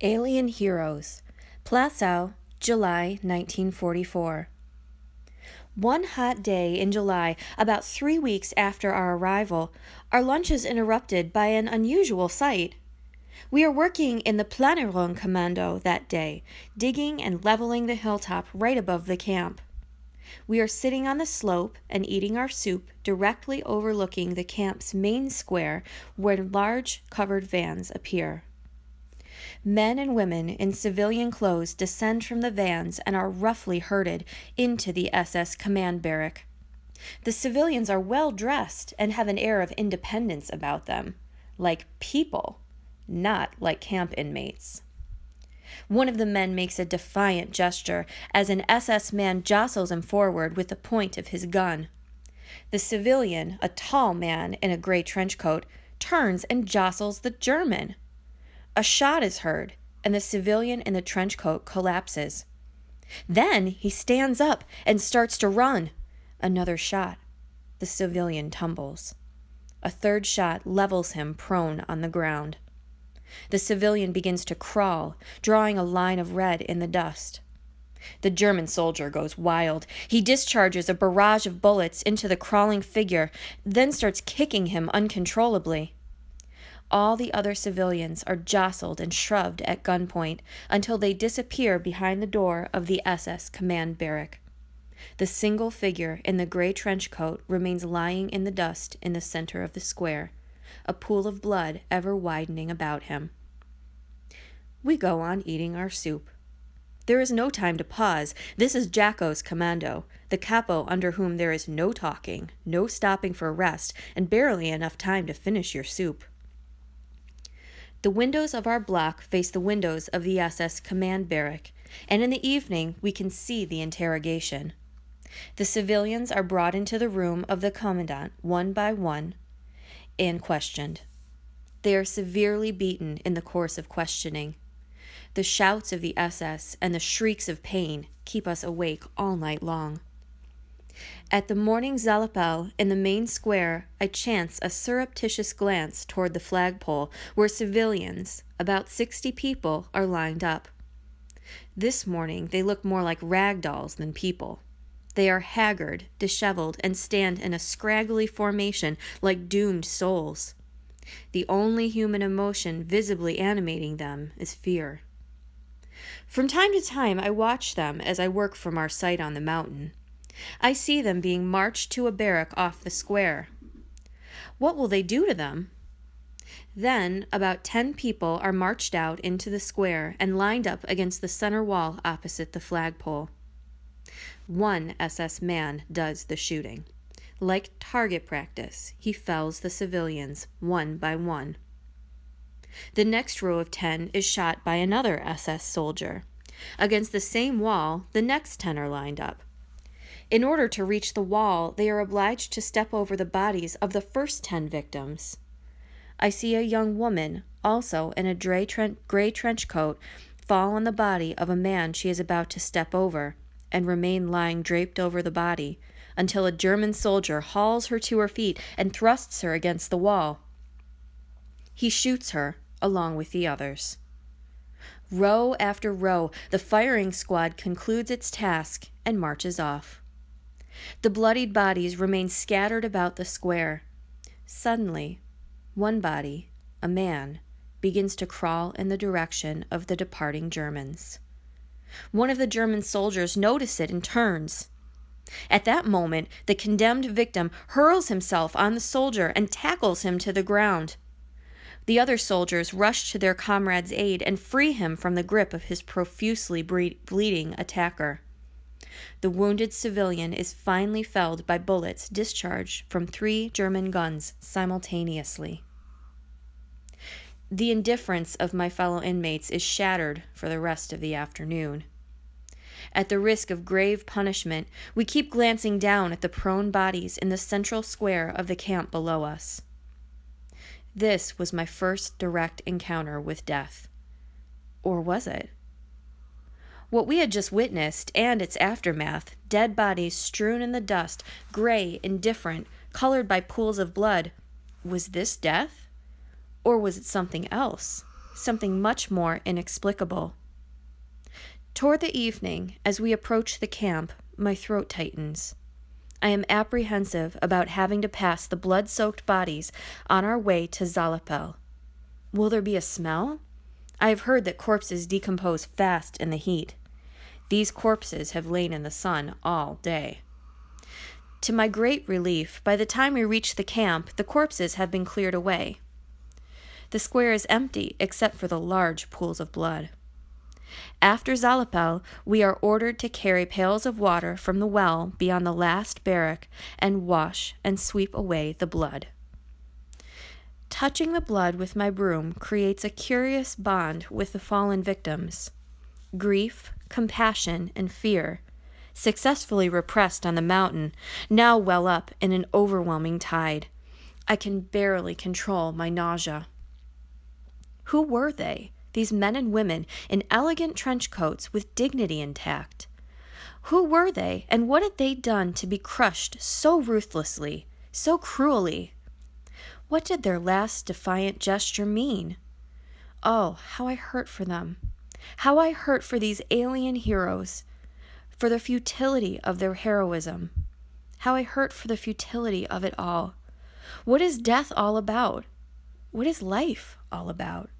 Alien Heroes, Plassau, July 1944. One hot day in July, about 3 weeks after our arrival, our lunch is interrupted by an unusual sight. We are working in the Planierung Commando that day, digging and leveling the hilltop right above the camp. We are sitting on the slope and eating our soup directly overlooking the camp's main square where large covered vans appear. Men and women in civilian clothes descend from the vans and are roughly herded into the SS command barrack. The civilians are well dressed and have an air of independence about them, like people, not like camp inmates. One of the men makes a defiant gesture as an SS man jostles him forward with the point of his gun. The civilian, a tall man in a gray trench coat, turns and jostles the German. A shot is heard, and the civilian in the trench coat collapses. Then he stands up and starts to run. Another shot. The civilian tumbles. A third shot levels him prone on the ground. The civilian begins to crawl, drawing a line of red in the dust. The German soldier goes wild. He discharges a barrage of bullets into the crawling figure, then starts kicking him uncontrollably. All the other civilians are jostled and shoved at gunpoint until they disappear behind the door of the SS command barrack. The single figure in the gray trench coat remains lying in the dust in the center of the square, a pool of blood ever widening about him. We go on eating our soup. There is no time to pause. This is Jacko's commando, the capo under whom there is no talking, no stopping for rest, and barely enough time to finish your soup. The windows of our block face the windows of the SS command barrack, and in the evening we can see the interrogation. The civilians are brought into the room of the commandant one by one and questioned. They are severely beaten in the course of questioning. The shouts of the SS and the shrieks of pain keep us awake all night long. At the morning Zalapal in the main square, I chance a surreptitious glance toward the flagpole where civilians, about 60 people, are lined up. This morning they look more like rag dolls than people. They are haggard, disheveled, and stand in a scraggly formation like doomed souls. The only human emotion visibly animating them is fear. From time to time I watch them as I work from our site on the mountain. I see them being marched to a barrack off the square. What will they do to them? Then about 10 people are marched out into the square and lined up against the center wall opposite the flagpole. One SS man does the shooting. Like target practice, he fells the civilians one by one. The next row of 10 is shot by another SS soldier. Against the same wall, the next 10 are lined up. In order to reach the wall, they are obliged to step over the bodies of the first 10 victims. I see a young woman, also in a gray trench coat, fall on the body of a man she is about to step over, and remain lying draped over the body, until a German soldier hauls her to her feet and thrusts her against the wall. He shoots her, along with the others. Row after row, the firing squad concludes its task and marches off. The bloodied bodies remain scattered about the square. Suddenly, one body, a man, begins to crawl in the direction of the departing Germans. One of the German soldiers notices it and turns. At that moment, the condemned victim hurls himself on the soldier and tackles him to the ground. The other soldiers rush to their comrade's aid and free him from the grip of his profusely bleeding attacker. The wounded civilian is finally felled by bullets discharged from 3 German guns simultaneously. The indifference of my fellow inmates is shattered for the rest of the afternoon. At the risk of grave punishment, we keep glancing down at the prone bodies in the central square of the camp below us. This was my first direct encounter with death. Or was it? What we had just witnessed, and its aftermath, dead bodies strewn in the dust, gray, indifferent, colored by pools of blood, was this death? Or was it something else? something much more inexplicable. Toward the evening, as we approach the camp, my throat tightens. I am apprehensive about having to pass the blood-soaked bodies on our way to Zalapel. Will there be a smell? I have heard that corpses decompose fast in the heat. These corpses have lain in the sun all day. To my great relief, by the time we reach the camp, the corpses have been cleared away. The square is empty except for the large pools of blood. After Zalapel, we are ordered to carry pails of water from the well beyond the last barrack and wash and sweep away the blood. Touching the blood with my broom creates a curious bond with the fallen victims. Grief, compassion, and fear, successfully repressed on the mountain, now well up in an overwhelming tide. I can barely control my nausea. Who were they? These men and women in elegant trench coats with dignity intact. Who were they, and what had they done to be crushed so ruthlessly, so cruelly? What did their last defiant gesture mean? Oh, how I hurt for them. How I hurt for these alien heroes, for the futility of their heroism. How I hurt for the futility of it all. What is death all about? What is life all about?